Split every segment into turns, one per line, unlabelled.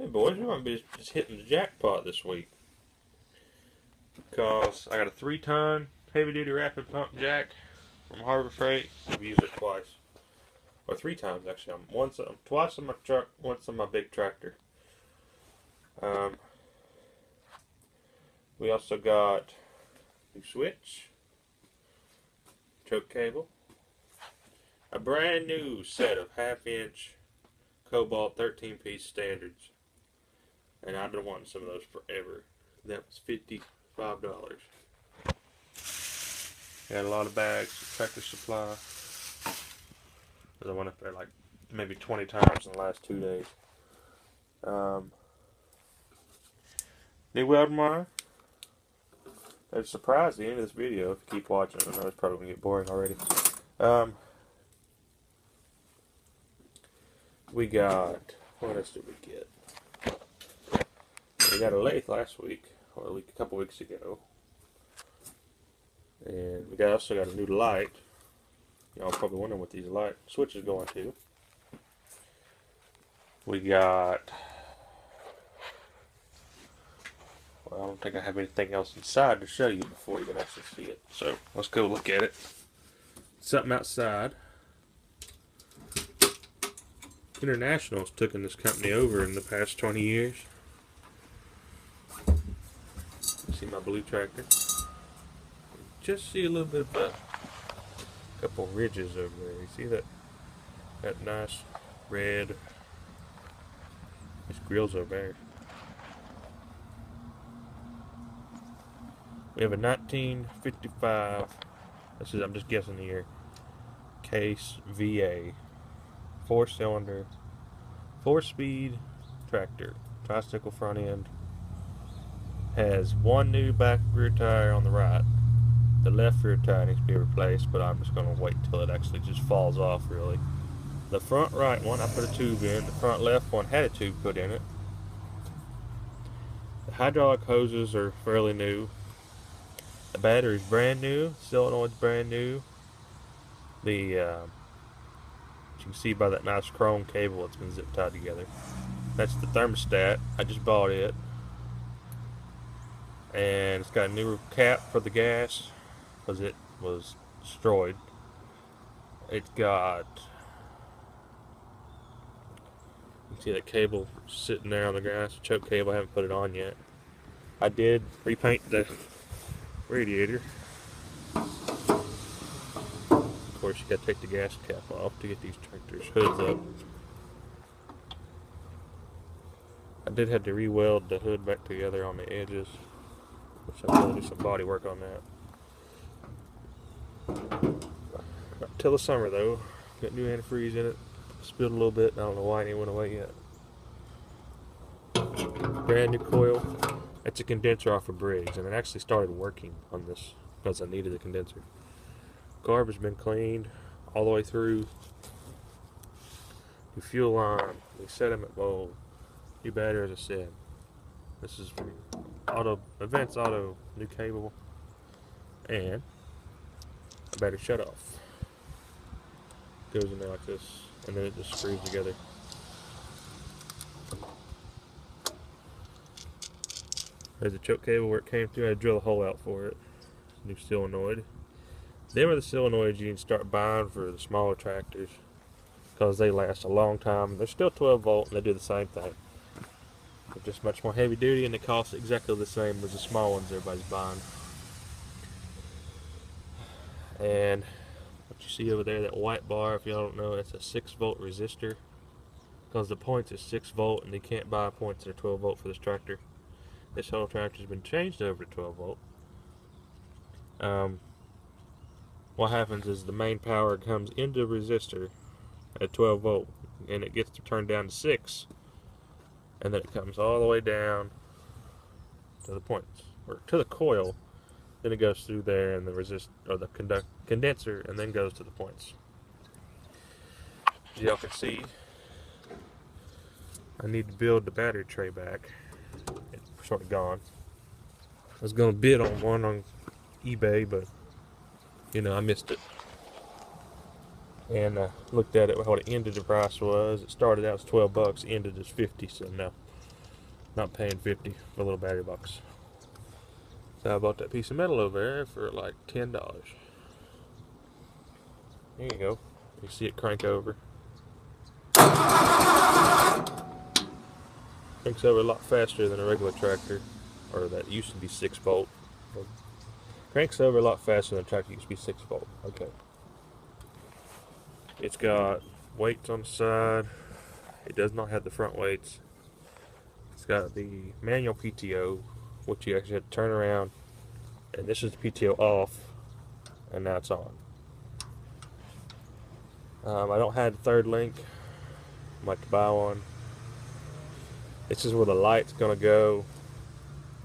Hey boys, we might be just hitting the jackpot this week because I got a 3-ton heavy-duty rapid pump jack from Harbor Freight. I've used it twice, or 3 times actually. Twice on my truck, once on my big tractor. Um, we also got a new switch, choke cable, a brand new set of half-inch Cobalt 13-piece standards. And I've been wanting some of those forever. That was $55. Got a lot of bags, Tractor Supply. I went up there like maybe 20 times in the last 2 days. New welding wire. There's a surprise at the end of this video if you keep watching. I know it's probably going to get boring already. We got, what else did we get? We got a lathe last week, or a couple weeks ago. And we also got a new light. Y'all probably wondering what these light switches going to. We got, well, I don't think I have anything else inside to show you before you can actually see it. So let's go look at it. Something outside. International's taken this company over in the past 20 years. See my blue tractor. Just see a little bit of a couple ridges over there. You see that nice red? These grills over there. We have a 1955. I'm just guessing the year. Case VA, 4-cylinder, 4-speed tractor, tricycle front end. Has one new back rear tire on the right. The left rear tire needs to be replaced, but I'm just going to wait till it actually just falls off, really. The front right one, I put a tube in. The front left one had a tube put in it. The hydraulic hoses are fairly new. The battery's brand new. The solenoid's brand new. As you can see by that nice chrome cable, it's been zip tied together. That's the thermostat. I just bought it. And it's got a new cap for the gas because it was destroyed. It's got, you can see that cable sitting there on the grass, the choke cable. I haven't put it on yet. I did repaint the radiator. Of course, you got to take the gas cap off to get these tractors hoods up. I did have to re-weld the hood back together on the edges. So I'm going to do some body work on that. Not till the summer though. Got new antifreeze in it. Spilled a little bit. I don't know why it ain't went away yet. Brand new coil. That's a condenser off of Briggs, and it actually started working on this because I needed a condenser. Carb has been cleaned all the way through. New fuel line. New sediment mold. New battery, as I said. This is from Advance Auto, new cable, and a battery shut off. Goes in there like this, and then it just screws together. There's a choke cable where it came through. I had to drill a hole out for it. New solenoid. Them are the solenoids you can start buying for the smaller tractors because they last a long time. They're still 12 volt and they do the same thing. They're just much more heavy duty and they cost exactly the same as the small ones everybody's buying. And what you see over there, that white bar, if y'all don't know, it's a 6-volt resistor because the points is 6 volt and they can't buy points that are 12 volt for this tractor. This whole tractor has been changed over to 12 volt. What happens is the main power comes into the resistor at 12 volt and it gets to turn down to 6. And then it comes all the way down to the points, or to the coil. Then it goes through there and the condenser, and then goes to the points. As y'all can see, I need to build the battery tray back. It's sort of gone. I was gonna bid on one on eBay, but you know I missed it. And looked at it, what it ended the price was. It started out as $12, ended as $50, so no. Not paying 50 for a little battery box. So I bought that piece of metal over there for like $10. There you go. You see it crank over. Cranks over a lot faster than a regular tractor, or that used to be 6-volt. Cranks over a lot faster than a tractor used to be 6-volt. Okay. It's got weights on the side. It does not have the front weights. It's got the manual PTO, which you actually have to turn around, and this is the PTO off, and now it's on. I don't have the third link. I might buy one. This is where the light's gonna go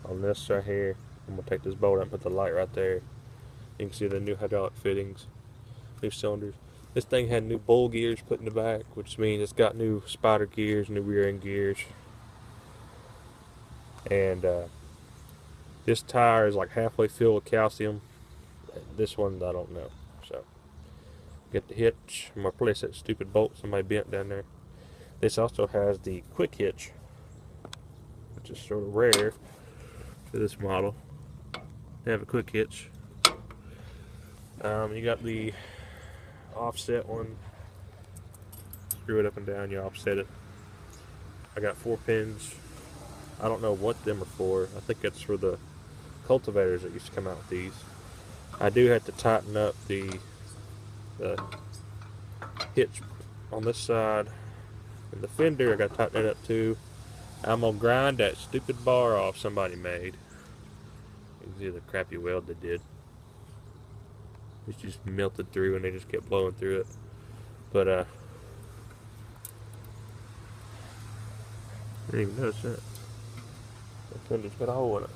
on this right here. I'm gonna take this bolt out and put the light right there. You can see the new hydraulic fittings, new cylinders. This thing had new bull gears put in the back, which means it's got new spider gears, new rear end gears. And this tire is like halfway filled with calcium. This one, I don't know. So, get the hitch. I'm gonna replace that stupid bolt somebody bent down there. This also has the quick hitch, which is sort of rare for this model. They have a quick hitch. You got the offset one. Screw it up and down, you offset it. I got 4 pins. I don't know what them are for. I think it's for the cultivators that used to come out with these. I do have to tighten up the hitch on this side. And the fender, I got to tighten it up too. I'm going to grind that stupid bar off somebody made. You can see the crappy weld they did. It's just melted through and they just kept blowing through it. But I didn't even notice that. The fender's got a hole in it.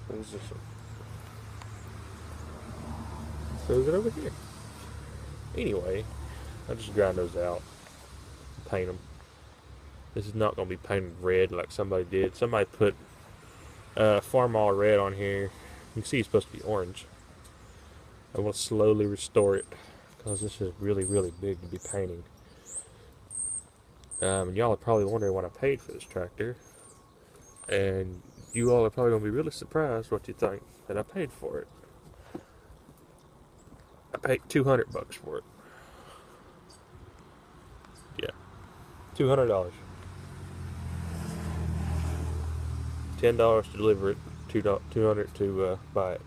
What is this one? So is it over here? Anyway, I just grind those out, paint them. This is not going to be painted red like somebody did. Somebody put Farmall red on here. You can see it's supposed to be orange. I want to slowly restore it because this is really, really big to be painting. And y'all are probably wondering what I paid for this tractor. And you all are probably going to be really surprised what you think that I paid for it. I paid $200 for it. Yeah, $200. $10 to deliver it, $200 to buy it.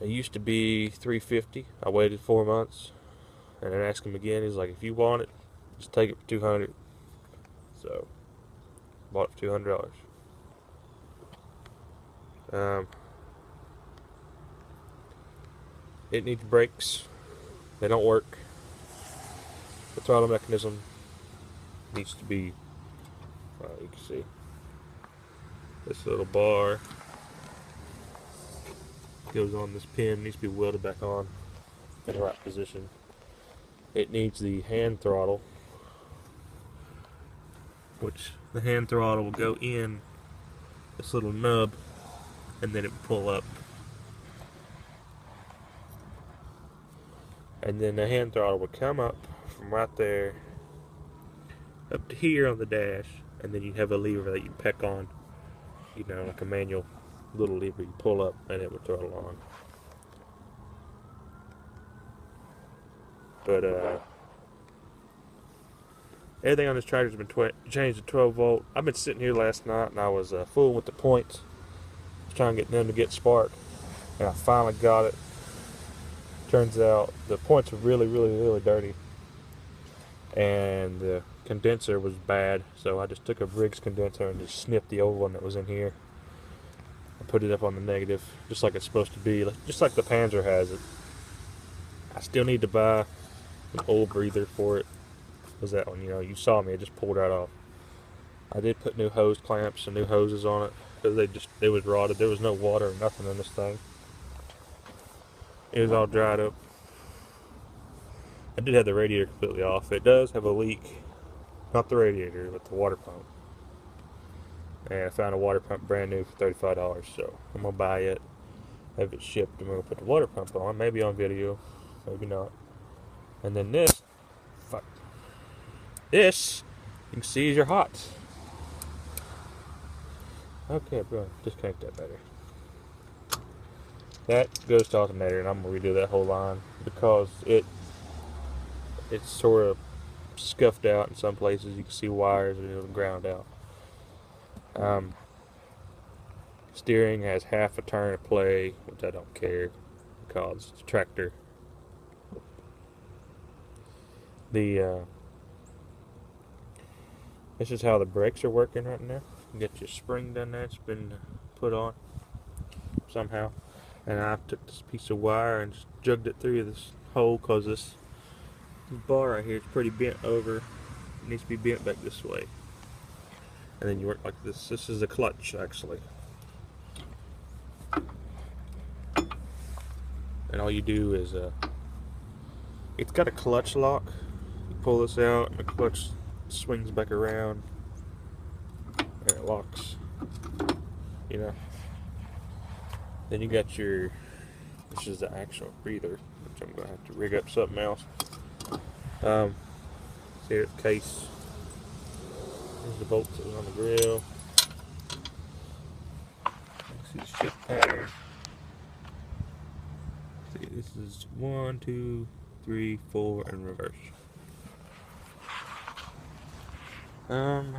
It used to be $350. I waited 4 months, and then asked him again. He's like, "If you want it, just take it for $200." So, bought it for $200. It needs brakes. They don't work. The throttle mechanism needs to be. You can see this little bar goes on this pin, needs to be welded back on in the right position. It needs the hand throttle, which the hand throttle will go in this little nub and then it will pull up. And then the hand throttle will come up from right there up to here on the dash, and then you have a lever that you peck on, you know, like a manual little lever you pull up and it will throttle on. But everything on this tractor has been changed to 12 volt. I've been sitting here last night and I was fooling with the points, trying to get them to get spark, and I finally got it. Turns out the points are really, really, really dirty, and the condenser was bad, so I just took a Briggs condenser and just snipped the old one that was in here and put it up on the negative, just like it's supposed to be, just like the Panzer has it. I still need to buy an oil breather for it. Was that one? You know, you saw me, I just pulled right off. I did put new hose clamps and new hoses on it because they was rotted. There was no water or nothing in this thing. It was all dried up. I did have the radiator completely off. It does have a leak. Not the radiator, but the water pump. And I found a water pump brand new for $35, so I'm going to buy it, have it shipped, and we're going to put the water pump on. Maybe on video, maybe not. And then this, you can see is your hot. Okay, bro, disconnect that battery. That goes to alternator, and I'm gonna redo that whole line because it's sort of scuffed out in some places. You can see wires and it'll ground out. Steering has half a turn of play, which I don't care because it's a tractor. This is how the brakes are working right now. You get your spring down there. It's been put on somehow, and I took this piece of wire and just jugged it through this hole because this bar right here is pretty bent over. It needs to be bent back this way, and then you work like this. This is a clutch actually, and all you do is it's got a clutch lock. You pull this out, and the clutch swings back around, and it locks. You know. Then you got your. This is the actual breather, which I'm gonna have to rig up something else. Here's the case. Here's the bolts that was on the grill. See the shift pattern. See, this is 1, 2, 3, 4, and reverse. I'm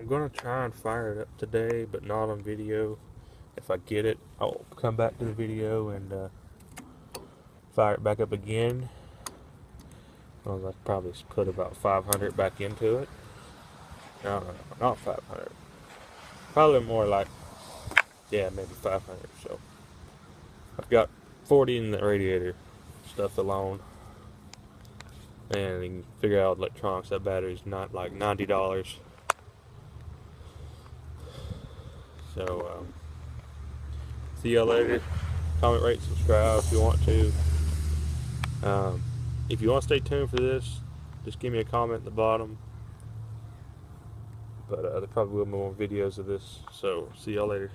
gonna try and fire it up today, but not on video. If I get it, I'll come back to the video and fire it back up again. Well, I probably put about 500 back into it. No, not 500. Probably more like, yeah, maybe 500. So I've got 40 in the radiator stuff alone, and you can figure out electronics. That battery's not like $90. So see y'all later. Comment, rate, subscribe if you want to. If you want to stay tuned for this, just give me a comment at the bottom. But there probably will be more videos of this. So see y'all later.